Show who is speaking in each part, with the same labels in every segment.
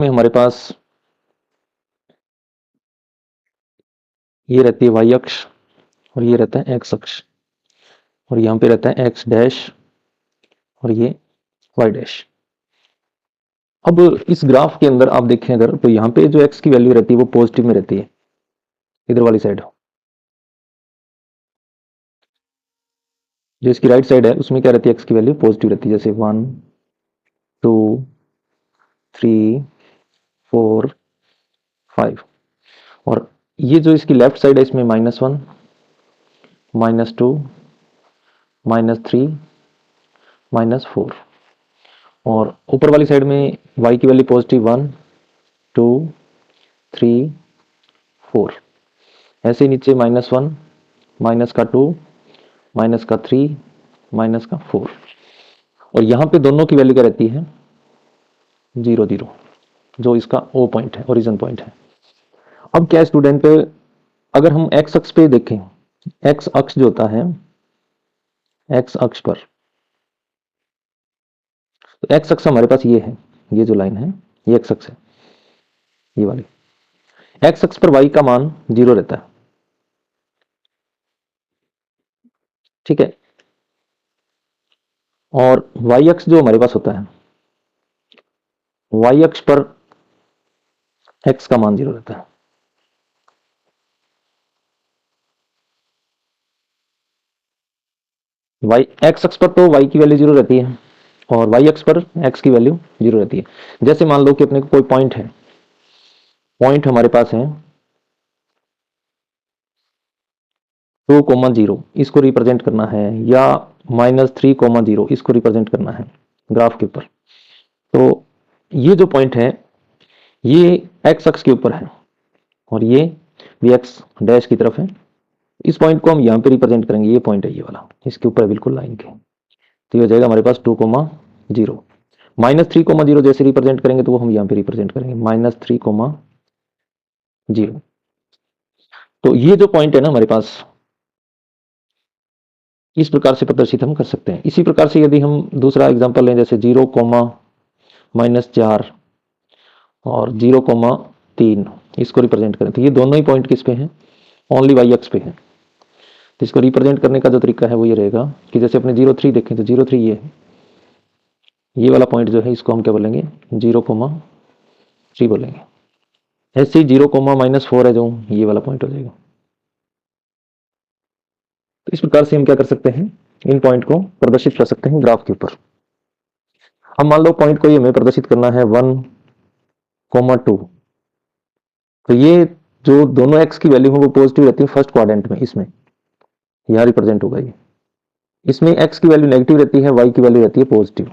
Speaker 1: में हमारे पास ये रहती है वाई अक्ष और ये रहता है एक्स अक्ष और यहाँ पे रहता है एक्स डैश और ये वाई डैश। अब इस ग्राफ के अंदर आप देखें अगर तो यहाँ पे जो एक्स की वैल्यू रहती है वो पॉजिटिव में रहती है, इधर वाली साइड। जो इसकी राइट साइड है उसमें क्या रहती है, एक्स की वैल्यू पॉजिटिव रहती है, जैसे 1 2 3 4 5। और ये जो इसकी लेफ्ट साइड है इसमें -1 -2 -3 -4। और ऊपर वाली साइड में y की वैल्यू पॉजिटिव 1 2 3 4। ऐसे ही नीचे -1 माइनस का 2 माइनस का 3 माइनस का 4। और यहाँ पे दोनों की वैल्यू क्या रहती है, 0 0, जो इसका ओ पॉइंट है, ओरिजिन पॉइंट है। अब क्या स्टूडेंट, अगर हम एक्स अक्ष पे देखें, एक्स अक्ष जो होता है, एक्स अक्ष पर, तो एक्स अक्ष हमारे पास ये है, ये जो लाइन है ये एक्स अक्ष है, ये वाली। एक्स अक्ष पर वाई का मान 0 रहता है, ठीक है। और वाई अक्ष जो हमारे पास होता है, वाई अक्ष पर एक्स का मान 0 रहता है। वाई एक्स अक्ष पर तो वाई की वैल्यू 0 रहती है और वाई अक्ष पर एक्स की वैल्यू 0 रहती है। जैसे मान लो कि अपने को कोई पॉइंट है, पॉइंट हमारे पास है 2,0, इसको रिप्रेजेंट करना है, या -3,0 इसको रिप्रेजेंट करना है ग्राफ के ऊपर। तो ये जो पॉइंट है ये एक्स अक्ष के ऊपर है और ये भी एक्स डैश की तरफ है। इस पॉइंट को हम यहाँ पे रिप्रेजेंट करेंगे, ये पॉइंट है ये वाला, इसके ऊपर है बिल्कुल लाइन के। तो ये हो जाएगा हमारे पास 2,0। -3,0 जैसे रिप्रेजेंट करेंगे तो वो हम यहाँ पे रिप्रेजेंट करेंगे -3,0। तो ये जो पॉइंट है ना हमारे पास, इस प्रकार से प्रदर्शित हम कर सकते हैं। इसी प्रकार से यदि हम दूसरा एग्जांपल लें, जैसे 0,-4 और 0,3, इसको रिप्रेजेंट करें, तो ये दोनों ही पॉइंट किस पे हैं, ओनली वाई एक्स पे है। तो इसको रिप्रेजेंट करने का जो तरीका है वो ये रहेगा कि जैसे अपने 0,3 देखें तो 0,3 ये है, ये वाला पॉइंट जो है इसको हम क्या बोलेंगे, 0,3 बोलेंगे। ऐसे ही 0,-4 है जो, ये वाला पॉइंट हो जाएगा। तो इस प्रकार से हम क्या कर सकते हैं, इन पॉइंट को प्रदर्शित कर सकते हैं ग्राफ के ऊपर। अब मान लो पॉइंट को ये हमें प्रदर्शित करना है 1,2, तो ये जो दोनों एक्स की वैल्यू है वो पॉजिटिव रहती है फर्स्ट क्वाड्रेंट में, इसमें यहाँ रिप्रेजेंट होगा ये। इसमें एक्स की वैल्यू नेगेटिव रहती है, वाई की वैल्यू रहती है पॉजिटिव।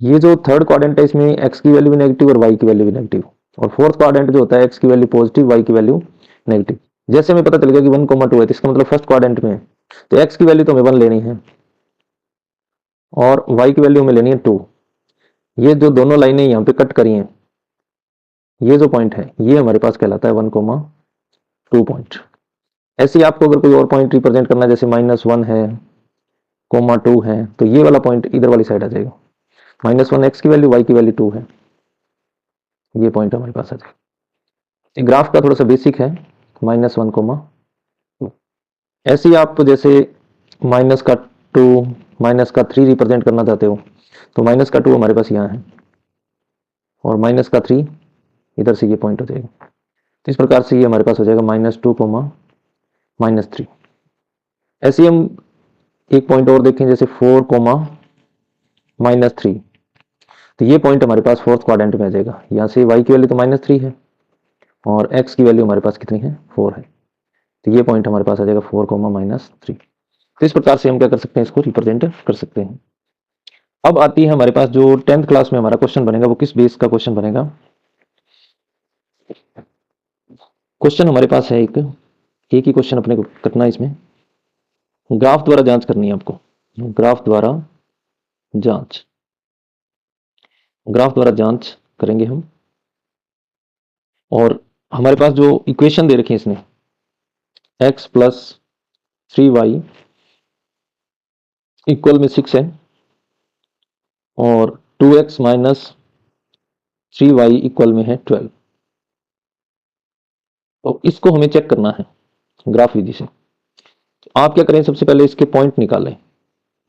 Speaker 1: ये जो थर्ड क्वाड्रेंट है इसमें एक्स की वैल्यू भी नेगेटिव और वाई की वैल्यू भी नेगेटिव। और फोर्थ क्वाड्रेंट जो होता है एक्स की वैल्यू पॉजिटिव, वाई की वैल्यू नेगेटिव। जैसे हमें पता चलेगा कि 1,2 है तो इसका मतलब फर्स्ट क्वाड्रेंट में है, तो एक्स की वैल्यू तो हमें 1 लेनी है और वाई की वैल्यू हमें लेनी है 2। ये जो दोनों लाइनें यहाँ पे कट करी हैं, ये जो पॉइंट है ये हमारे पास कहलाता है 1,2 पॉइंट। ऐसे ही आपको अगर कोई और पॉइंट रिप्रेजेंट करना है, जैसे -1 है, -2 है, तो ये वाला पॉइंट इधर वाली साइड आ जाएगा। -1 एक्स की वैल्यू, वाई की वैल्यू 2 है, ये पॉइंट हमारे पास आ जाएगा। ग्राफ का थोड़ा सा बेसिक है, -1,2। ऐसे ही आप जैसे -2 -3 रिप्रेजेंट करना चाहते हो, तो -2 हमारे पास यहाँ है और -3 इधर से ये पॉइंट हो जाएगा। तो इस प्रकार से ये हमारे पास हो जाएगा -2, -3। ऐसे ही हम एक पॉइंट और देखें, जैसे 4, -3, तो ये पॉइंट हमारे पास फोर्थ क्वाड्रेंट में आ जाएगा। यहाँ से y की वैल्यू तो -3 है और x की वैल्यू हमारे पास कितनी है, 4 है, तो ये पॉइंट हमारे पास आ जाएगा 4, -3। तो इस प्रकार से हम क्या कर सकते हैं, इसको रिप्रेजेंट कर सकते हैं। अब आती है हमारे पास जो 10th क्लास में हमारा क्वेश्चन बनेगा, वो किस बेस का क्वेश्चन बनेगा। क्वेश्चन हमारे पास है एक ही क्वेश्चन अपने को करना है, इसमें ग्राफ द्वारा जांच करनी है आपको। ग्राफ द्वारा जांच, ग्राफ द्वारा जांच करेंगे हम। और हमारे पास जो इक्वेशन दे रखी है इसने, x + 3y = 6 है और 2x - 3y इक्वल में है 12। तो इसको हमें चेक करना है ग्राफ विधि से। तो आप क्या करें, सबसे पहले इसके पॉइंट निकालें,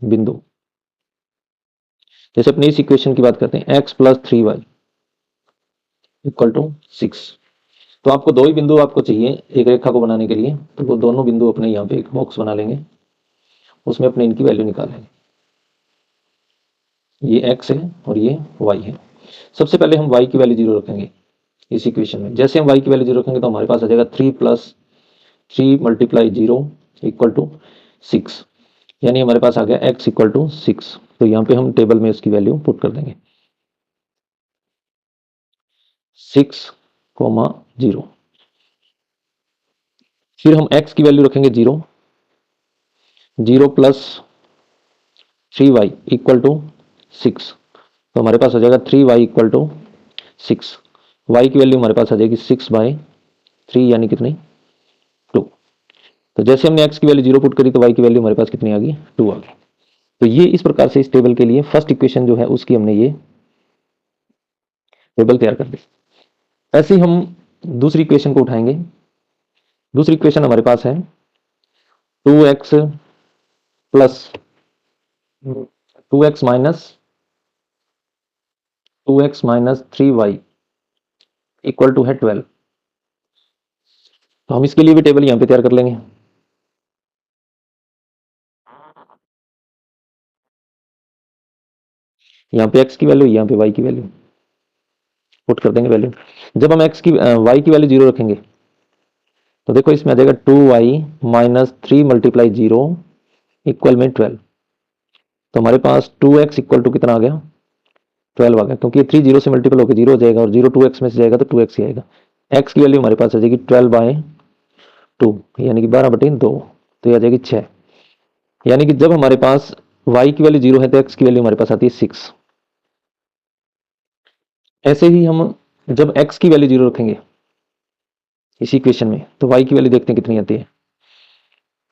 Speaker 1: बिंदु। जैसे अपने इस इक्वेशन की बात करते हैं, x plus 3y equal to 6। तो आपको दो ही बिंदु आपको चाहिए एक रेखा को बनाने के लिए, तो वो दोनों बिंदु अपने यहाँ पे एक बॉक्स बना लेंगे, उसमें अपने इनकी वैल्यू निकालेंगे। ये x है और ये y है। सबसे पहले हम y की वैल्यू 0 रखेंगे इस इक्वेशन में। जैसे हम y की वैल्यू 0 रखेंगे तो हमारे पास आ जाएगा 3 प्लस 3 मल्टीप्लाई 0 इक्वल टू 6, यानी हमारे पास आ गया x इक्वल टू 6। तो यहाँ पे हम टेबल में इसकी वैल्यू पुट कर देंगे 6,0। फिर हम x की वैल्यू रखेंगे 0, 0 प्लस 3y इक्वल टू 6। तो हमारे पास आ जाएगा 3y इक्वल टू 6। y की वैल्यू हमारे पास आ जाएगी 6/3, यानी कितनी 2। तो जैसे हमने x की वैल्यू 0 पुट करी तो y की वैल्यू हमारे पास कितनी आ गई 2 आ गई। तो ये इस प्रकार से इस टेबल के लिए फर्स्ट इक्वेशन जो है उसकी हमने ये टेबल तैयार कर दी। ऐसे ही हम दूसरी इक्वेशन को उठाएंगे। दूसरी इक्वेशन हमारे पास है 2x plus 2x minus 3y equal to है 12। तो हम इसके लिए भी टेबल यहां पे तैयार कर लेंगे। यहाँ पे x की वैल्यू, यहाँ पे y की वैल्यू पुट कर देंगे वैल्यू। जब हम y की वैल्यू 0 रखेंगे तो देखो इसमें आ जाएगा 2y माइनस 3 मल्टीप्लाई 0 इक्वल में 12। तो हमारे पास 2x इक्वल टू कितना आ गया 12 आ गया, क्योंकि 3 0 से मल्टीपल होकर 0 हो जाएगा और 0 2x में से जाएगा तो 2x ही आएगा। x की वैल्यू हमारे पास आ जाएगी 12/2, यानी कि 12/2। तो ये आ जाएगी 6। यानी कि जब हमारे पास y की वैल्यू 0 है तो x की वैल्यू हमारे पास आती है 6। ऐसे ही हम जब x की वैल्यू 0 रखेंगे इसी इक्वेशन में तो y की वैल्यू देखते हैं कितनी आती है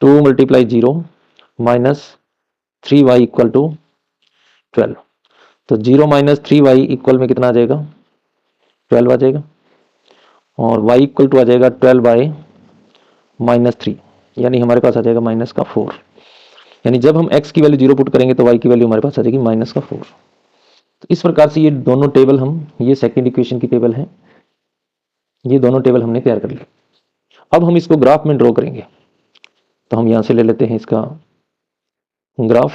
Speaker 1: 2 multiply 0 minus 3y equal to 12। तो 0 माइनस 3y इक्वल में कितना आ जाएगा 12 आ जाएगा, और y इक्वल टू आ जाएगा 12/-3, यानी हमारे पास आ जाएगा माइनस का 4। यानी जब हम x की वैल्यू 0 पुट करेंगे तो y की वैल्यू हमारे पास आ जाएगी माइनस का 4। तो इस प्रकार से ये दोनों टेबल ये सेकेंड इक्वेशन की टेबल है, ये दोनों टेबल हमने तैयार कर ली। अब हम इसको ग्राफ में ड्रॉ करेंगे। तो हम यहां से ले लेते हैं इसका ग्राफ।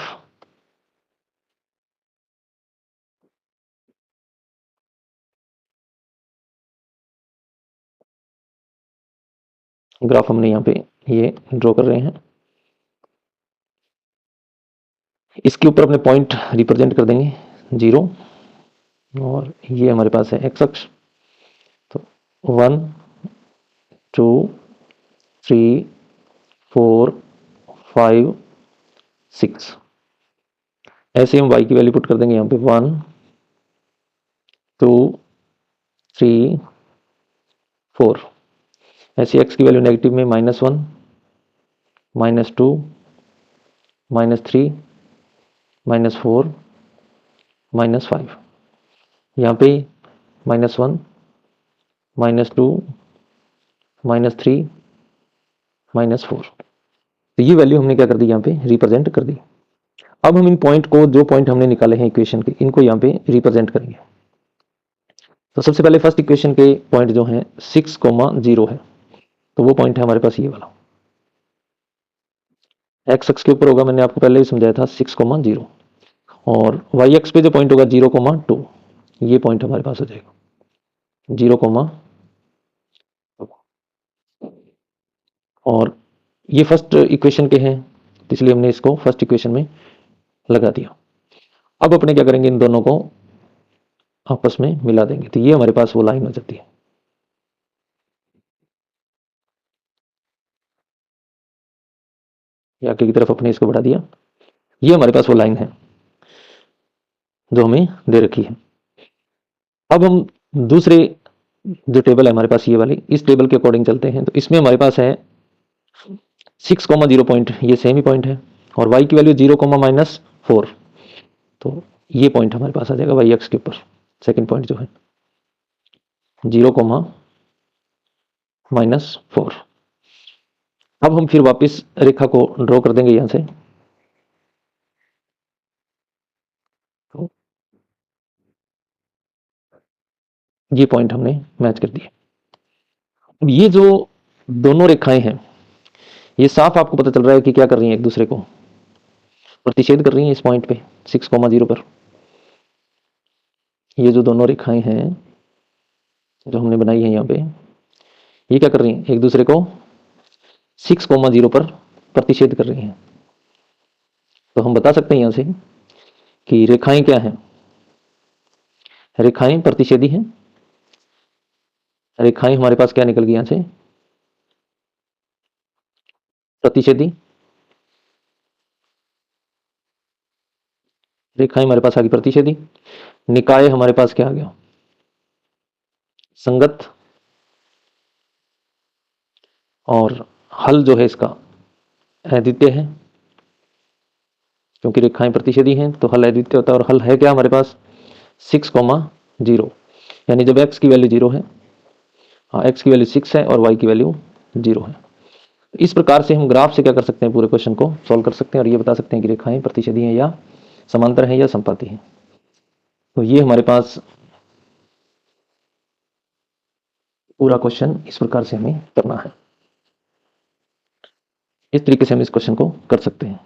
Speaker 1: ग्राफ हमने यहाँ पे ये ड्रॉ कर रहे हैं। इसके ऊपर अपने पॉइंट रिप्रेजेंट कर देंगे 0, और ये हमारे पास है एक्स अक्ष। तो 1 2 3 4 5 6। ऐसे हम y की वैल्यू पुट कर देंगे यहाँ पे 1 2 3 4। ऐसे x की वैल्यू नेगेटिव में -1 -2 -3 -4 -5। यहाँ पे -1 -2 -3 -4। तो ये वैल्यू हमने क्या कर दी यहाँ पे रिप्रेजेंट कर दी। अब हम इन पॉइंट को, जो पॉइंट हमने निकाले हैं इक्वेशन के, इनको यहाँ पे रिप्रेजेंट करेंगे। तो सबसे पहले फर्स्ट इक्वेशन के पॉइंट जो हैं 6,0 है, तो वो पॉइंट है हमारे पास ये वाला। एक्स एक्स के ऊपर होगा, मैंने आपको पहले भी समझाया था 6,0, और वाई एक्स पे जो पॉइंट होगा 0,2, ये पॉइंट हमारे पास आ जाएगा 0,2। और ये फर्स्ट इक्वेशन के हैं, तो इसलिए हमने इसको फर्स्ट इक्वेशन में लगा दिया। अब अपने क्या करेंगे, इन दोनों को आपस में मिला देंगे, तो ये हमारे पास वो लाइन हो जाती है। ये आगे की तरफ अपने इसको बढ़ा दिया। ये हमारे पास वो लाइन है जो हमें दे रखी है। अब हम दूसरे जो टेबल है हमारे पास ये वाली, इस टेबल के अकॉर्डिंग चलते हैं। तो इसमें हमारे पास है 6,0 पॉइंट, ये सेम ही पॉइंट है, और y की वैल्यू 0,-4। तो ये पॉइंट हमारे पास आ जाएगा y एक्स के ऊपर, सेकंड पॉइंट जो है। 0, -4। अब हम फिर वापस रेखा को ड्रॉ कर देंगे यहाँ से। तो ये पॉइंट हमने मैच कर दिए। अब ये जो दोनों रेखाएं हैं, ये साफ आपको पता चल रहा है कि क्या कर रही हैं, एक दूसरे को प्रतिच्छेद कर रही हैं इस पॉइंट पे 6,0 पर। ये जो दोनों रेखाएं हैं जो हमने बनाई है यहाँ पे, ये क्या कर रही हैं, एक दूसरे को 6,0 पर प्रतिच्छेद कर रही हैं। तो हम बता सकते हैं यहाँ से कि रेखाएं क्या हैं, रेखाएं प्रतिच्छेदी हैं। रेखाएं हमारे पास क्या निकल गई यहाँ से, प्रतिच्छेदी। रेखाएं हमारे पास आ गई प्रतिच्छेदी। निकाय हमारे पास क्या आ गया, संगत। और हल जो है इसका अद्वितीय है, क्योंकि रेखाएं प्रतिच्छेदी हैं तो हल अद्वितीय होता है। और हल है क्या हमारे पास, 6,0, यानी जब x की वैल्यू 0 है, x की वैल्यू 6 है और y की वैल्यू 0 है। इस प्रकार से हम ग्राफ से क्या कर सकते हैं, पूरे क्वेश्चन को सॉल्व कर सकते हैं और ये बता सकते हैं कि रेखाएं प्रतिच्छेदी हैं या समांतर हैं या समपाती हैं। तो ये हमारे पास पूरा क्वेश्चन इस प्रकार से हमें करना है। इस तरीके से हम इस क्वेश्चन को कर सकते हैं।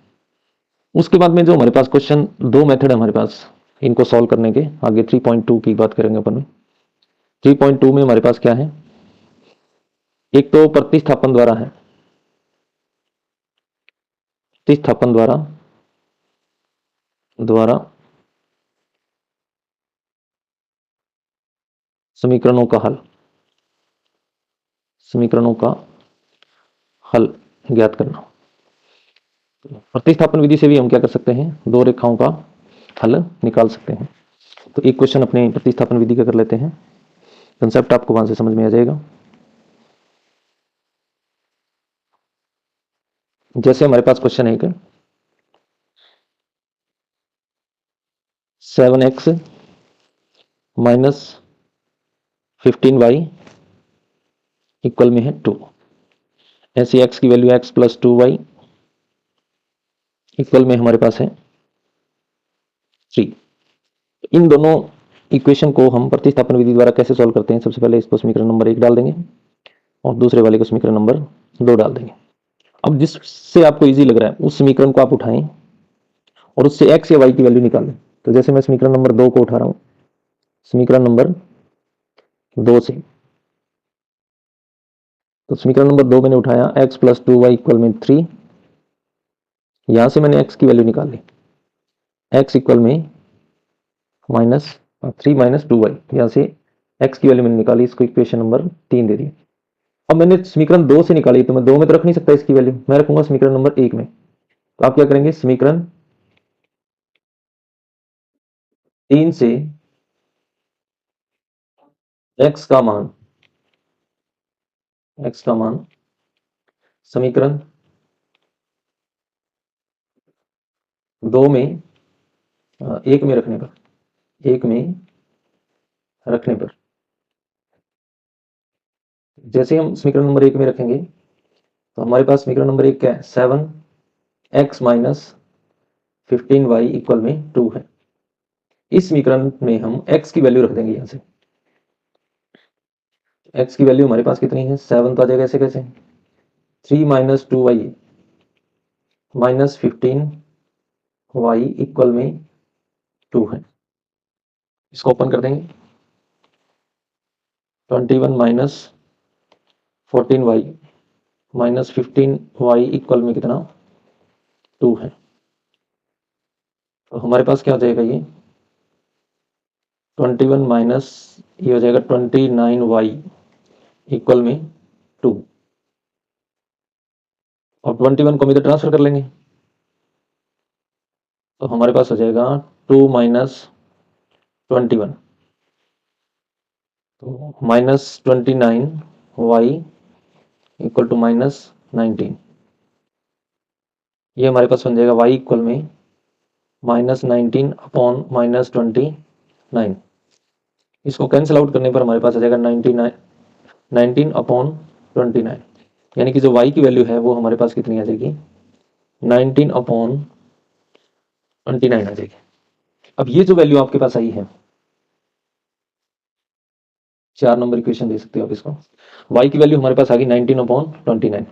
Speaker 1: उसके बाद में जो हमारे पास क्वेश्चन, दो मेथड है हमारे पास इनको सॉल्व करने के। आगे 3.2 की बात करेंगे अपन में। 3.2 में हमारे पास क्या है, एक तो प्रतिस्थापन द्वारा है, प्रतिस्थापन द्वारा समीकरणों का हल, समीकरणों का हल ज्ञात करना। प्रतिस्थापन विधि से भी हम क्या कर सकते हैं, दो रेखाओं का हल निकाल सकते हैं। तो एक क्वेश्चन अपने प्रतिस्थापन विधि का कर लेते हैं, कंसेप्ट आपको वहां से समझ में आ जाएगा। जैसे हमारे पास क्वेश्चन है कि 7x माइनस 15y इक्वल में है 2। ऐसी x की value x plus 2y equal में हमारे पास है 3। इन दोनों इक्वेशन को हम प्रतिस्थापन विधि द्वारा कैसे सॉल्व करते हैं, सबसे पहले इसको समीकरण नंबर 1 डाल देंगे और दूसरे वाले को समीकरण नंबर 2 डाल देंगे। अब जिससे आपको इजी लग रहा है उस समीकरण को आप उठाएं और उससे x या y की वैल्यू निकालें। तो जैसे मैं समीकरण नंबर 2 को उठा रहा हूं, समीकरण नंबर 2 से, तो समीकरण नंबर 2 मैंने उठाया, x प्लस 2y इक्वल में 3। यहां से मैंने x की वैल्यू निकाल ली, x इक्वल में माइनस 3 माइनस 2y। यहां से x की वैल्यू मैंने निकाली, इसको इक्वेशन नंबर 3 दे दी। अब मैंने समीकरण 2 से निकाली, तो मैं 2 में तो रख नहीं सकता इसकी वैल्यू, मैं रखूंगा समीकरण नंबर 1 में। तो आप क्या करेंगे, समीकरण 3 से x का मान, x का मान समीकरण 2 में 1 में रखने पर, 1 में रखने पर, जैसे हम समीकरण नंबर 1 में रखेंगे तो हमारे पास समीकरण नंबर 1 क्या है, 7x माइनस 15y इक्वल में 2 है। इस समीकरण में हम x की वैल्यू रख देंगे। यहां से x की वैल्यू हमारे पास कितनी है, 7 तो आ जाएगा ऐसे कैसे, 3 minus 2y minus 15y equal में 2 है। इसको ओपन कर देंगे, 21 minus 14y minus 15y equal में कितना, 2 है। तो हमारे पास क्या हो जाएगा, ये 21 माइनस ये हो जाएगा 29y इक्वल में 2, और 21 को हम इधर ट्रांसफर कर लेंगे तो हमारे पास हो जाएगा 2 माइनस 21, तो minus 29y equal to minus 19। ये हमारे पास बन जाएगा y इक्वल में -19 अपॉन -29। इसको कैंसिल आउट करने पर हमारे पास आ जाएगा 19/29, यानी कि जो y की वैल्यू है वो हमारे पास कितनी आ जाएगी, 19/29 आ जाएगी। अब ये जो वैल्यू आपके पास आई है, 4 नंबर इक्वेशन दे सकते हो आप इसको, y की वैल्यू हमारे पास आ गई 19/29।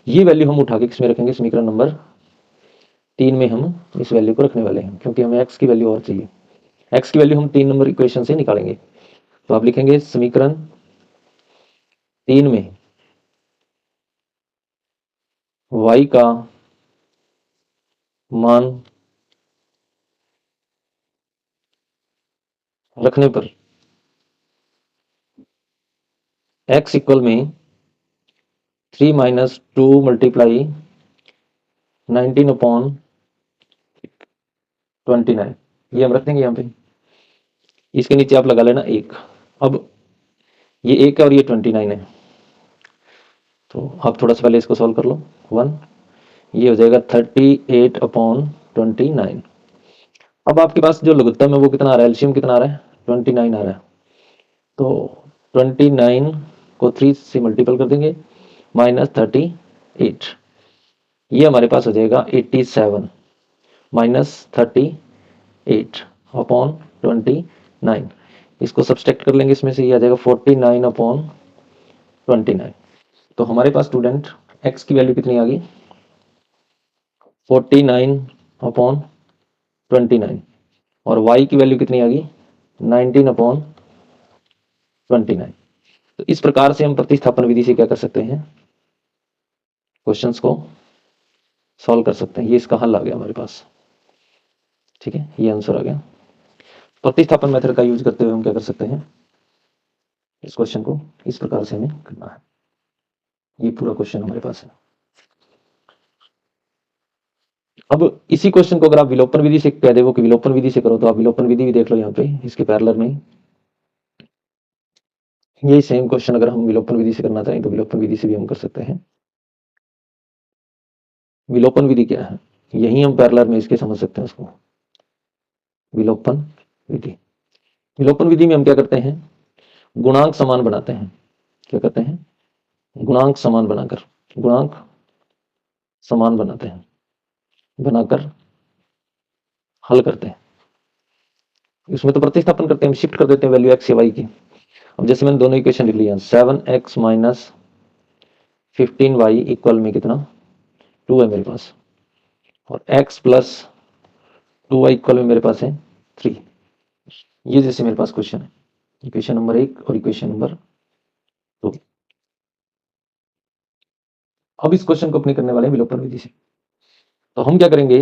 Speaker 1: ये वैल्यू हम उठा के किसमें रखेंगे, समीकरण नंबर 3 में हम इस वैल्यू को रखने वाले हैं, क्योंकि हमें x की वैल्यू और चाहिए। x की वैल्यू हम 3 नंबर इक्वेशन से निकालेंगे। तो आप लिखेंगे समीकरण 3 में y का मान रखने पर x इक्वल में 3 - 2 मल्टीप्लाई 19/29, ये हम रख देंगे यहाँ पे। इसके नीचे आप लगा लेना 1। अब ये 1 है और ये 29 है, तो आप थोड़ा सा पहले इसको सॉल्व कर लो। 1, ये हो जाएगा 38/29। अब आपके पास जो लघुत्तम है वो कितना आ रहा है, एलसीएम कितना आ रहा है, 29 आ रहा है। तो 29 को 3 से मल्टीपल कर देंगे, -38, ये हमारे पास हो जाएगा 87 -38/29। इसको सब्सट्रैक्ट कर लेंगे इसमें से, ये आ जाएगा 49/29। तो हमारे पास स्टूडेंट x की वैल्यू कितनी आ गई, 49/29, और y की वैल्यू कितनी आ गई, 19/29। तो इस प्रकार से हम प्रतिस्थापन विधि से क्या कर सकते हैं, क्वेश्चंस को सॉल्व कर सकते हैं। ये इसका हल आ गया हमारे पास, ठीक है, ये आंसर आ गया। प्रतिस्थापन मेथड का यूज करते हुए हम क्या कर सकते हैं, इस क्वेश्चन को इस प्रकार से हमें करना है। ये पूरा क्वेश्चन हमारे पास है। अब इसी क्वेश्चन को अगर आप विलोपन विधि से कह दे कि विलोपन विधि से करो, तो आप विलोपन विधि भी देख लो यहाँ पे इसके पैरेलल में। यही सेम क्वेश्चन अगर हम विलोपन विधि से करना चाहें तो विलोपन विधि से भी हम कर सकते हैं। विलोपन विधि क्या है, यही हम पैरेलल में इसके समझ सकते हैं उसको। विलोपन विधि, विलोपन विधि में हम क्या करते हैं, गुणांक समान बनाते हैं। क्या करते हैं, गुणांक समान बनाकर, गुणांक समान बनाते हैं, बनाकर हल करते हैं। इसमें तो प्रतिस्थापन करते हैं, शिफ्ट कर देते हैं वैल्यू x या y की। अब जैसे मैंने दोनों इक्वेशन लिख लिया, 7x - 15y इक्वल में कितना, 2 है मेरे पास, और x + 2y इक्वल में मेरे पास है 3। ये जैसे मेरे पास क्वेश्चन है, इक्वेशन नंबर 1 और इक्वेशन नंबर 2। अब इस क्वेश्चन को अपनी करने वाले हैं विलोपन विधि से। तो हम क्या करेंगे,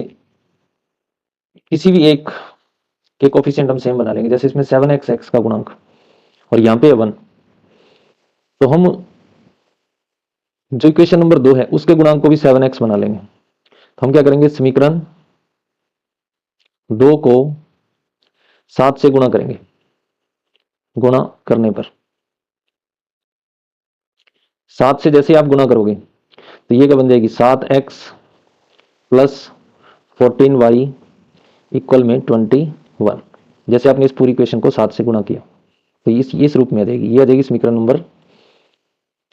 Speaker 1: किसी भी एक के कोफिशिएंट हम सेम बना लेंगे। जैसे इसमें 7x x का गुणांक और यहाँ पे 1, तो हम जो इक्वेशन नंबर 2 है उसके गुणांक को भी 7x बना लेंगे। तो हम क्या करेंगे, समीकरण 2 को 7 से गुणा करेंगे। गुणा करने पर 7 से जैसे आप गुणा करोगे तो ये क्या बन जाएगी, 7x + 14y इक्वल में 21। जैसे आपने इस पूरी इक्वेशन को 7 से गुणा किया तो इस रूप में आ जाएगी। ये आ जाएगी समीकरण नंबर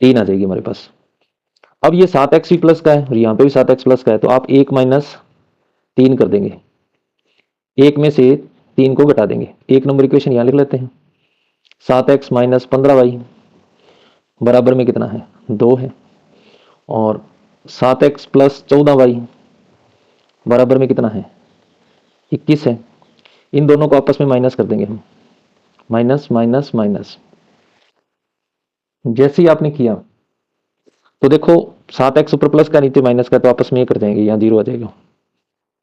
Speaker 1: 3 आ जाएगी हमारे पास। अब ये 7x भी प्लस का है और यहाँ पे भी 7x प्लस का है, तो आप 1 - 3 कर देंगे, 1 में से 3 को घटा देंगे। 1 नंबर इक्वेशन यहाँ लिख लेते हैं, 7x - 15y बराबर में कितना है, 2 है, और 7x + 14y बराबर में कितना है, 21 है। इन दोनों को आपस में माइनस कर देंगे हम, माइनस माइनस माइनस। जैसे ही आपने किया तो देखो 7x ऊपर प्लस का नीचे माइनस का, तो आपस में ये कर जाएंगे, यहाँ 0 आ जाएगा।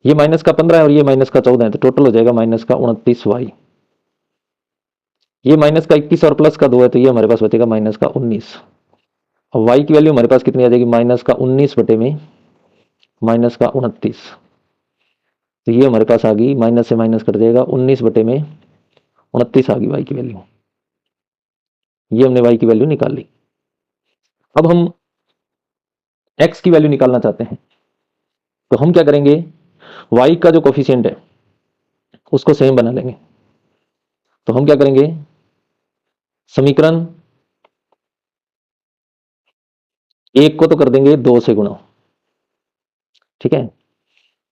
Speaker 1: ये माइनस का 15 है और ये माइनस का 14 है, तो टोटल हो जाएगा माइनस का 29y। ये माइनस का 21 और प्लस का 2 है, तो ये हमारे पास बचेगा माइनस का 19। अब y की वैल्यू हमारे पास कितनी आ जाएगी, माइनस का 19 बटे में माइनस का 29। तो ये हमारे पास आ गई, माइनस से माइनस कट जाएगा, 19 बटे में 29 आ गई y की वैल्यू। ये हमने y की वैल्यू निकाल ली। अब हम x की वैल्यू निकालना चाहते हैं, तो हम क्या करेंगे, y का जो कोफिशिएंट है उसको सेम बना लेंगे। तो हम क्या करेंगे, समीकरण 1 को तो कर देंगे 2 से गुणा, ठीक है,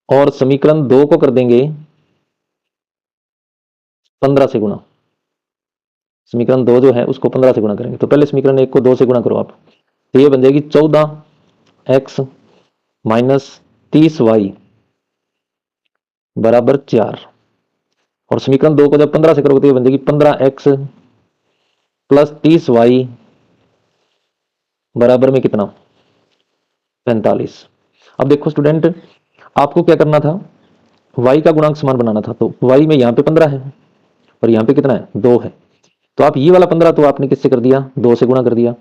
Speaker 1: और समीकरण 2 को कर देंगे 15 से गुणा। समीकरण 2 जो है उसको 15 से गुणा करेंगे। तो पहले समीकरण 1 को 2 से गुणा करो आप, तो ये बन जाएगी 14x माइनस 30y बराबर 4। और समीकरण 2 को जब 15 से करोगे तो ये बन जाएगी 15x प्लस 30y बराबर में कितना, 45। अब देखो स्टूडेंट, आपको क्या करना था, y का गुणांक समान बनाना था। तो y में यहाँ पे 15 है और यहाँ पे कितना है, 2 है। तो आप ये वाला 15 तो आपने किससे कर दिया, 2 से गुणा कर दिया,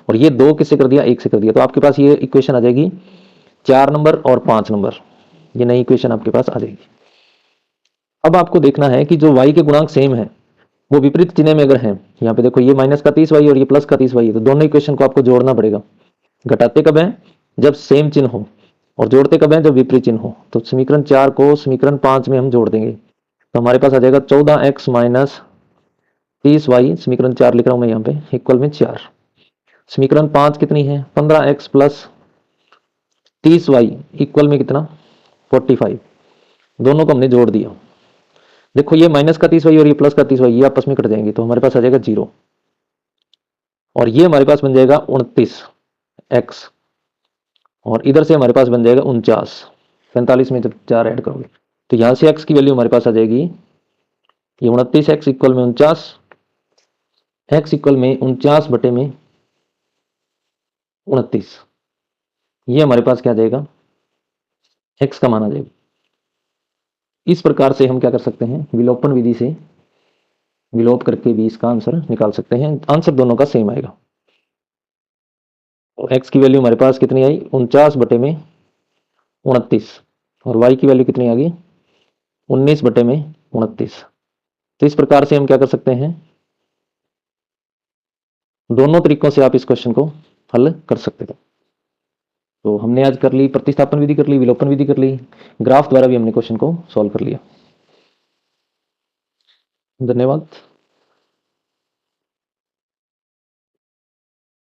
Speaker 1: और ये 2 किससे कर दिया, 1 से कर दिया। तो आपके पास ये इक्वेशन आ जाएगी 4 नंबर और 5 नंबर, ये नई इक्वेशन आपके पास आ जाएगी। अब आपको देखना है कि जो y के गुणांक सेम है वो विपरीत चिन्ह में अगर है, यहाँ पे देखो ये माइनस का 30y और ये प्लस का 30y है, तो दोनों इक्वेशन को आपको जोड़ना पड़ेगा। घटाते कब है, जब सेम चिन्ह हो, और जोड़ते कब है, जब विपरीत चिन्ह हो। तो समीकरण 4 को समीकरण 5 में हम जोड़ देंगे, तो हमारे पास आ जाएगा 14x माइनस 30y, समीकरण 4 लिख रहा हूं मैं यहाँ पे, इक्वल में 4। समीकरण 5 कितनी है, 15x प्लस 30y इक्वल में कितना, 45। दोनों को हमने जोड़ दिया। देखो ये माइनस का 30y और ये प्लस का 30y ये आपस में कट जाएंगे, तो हमारे पास आ जाएगा 0, और ये हमारे पास बन जाएगा 29x, और इधर से हमारे पास बन जाएगा 49। 45 में जब 4 ऐड करोगे तो यहां से x की वैल्यू हमारे पास आ जाएगी, ये 29x इक्वल में 49, x इक्वल में 49 बटे में 29, ये हमारे पास क्या आ जाएगा, x का मान आ जाएगा। इस प्रकार से हम क्या कर सकते हैं, विलोपन विधि से विलोप करके भी इसका आंसर निकाल सकते हैं। आंसर दोनों का सेम आएगा। तो x की वैल्यू हमारे पास कितनी आई, 49 बटे में 29, और y की वैल्यू कितनी आ गई, 19 बटे में 29। तो इस प्रकार से हम क्या कर सकते हैं, दोनों तरीकों से आप इस क्वेश्चन को हल कर सकते हैं। तो हमने आज कर ली प्रतिस्थापन विधि, कर ली विलोपन विधि, कर ली ग्राफ द्वारा भी हमने क्वेश्चन को सॉल्व कर लिया। धन्यवाद।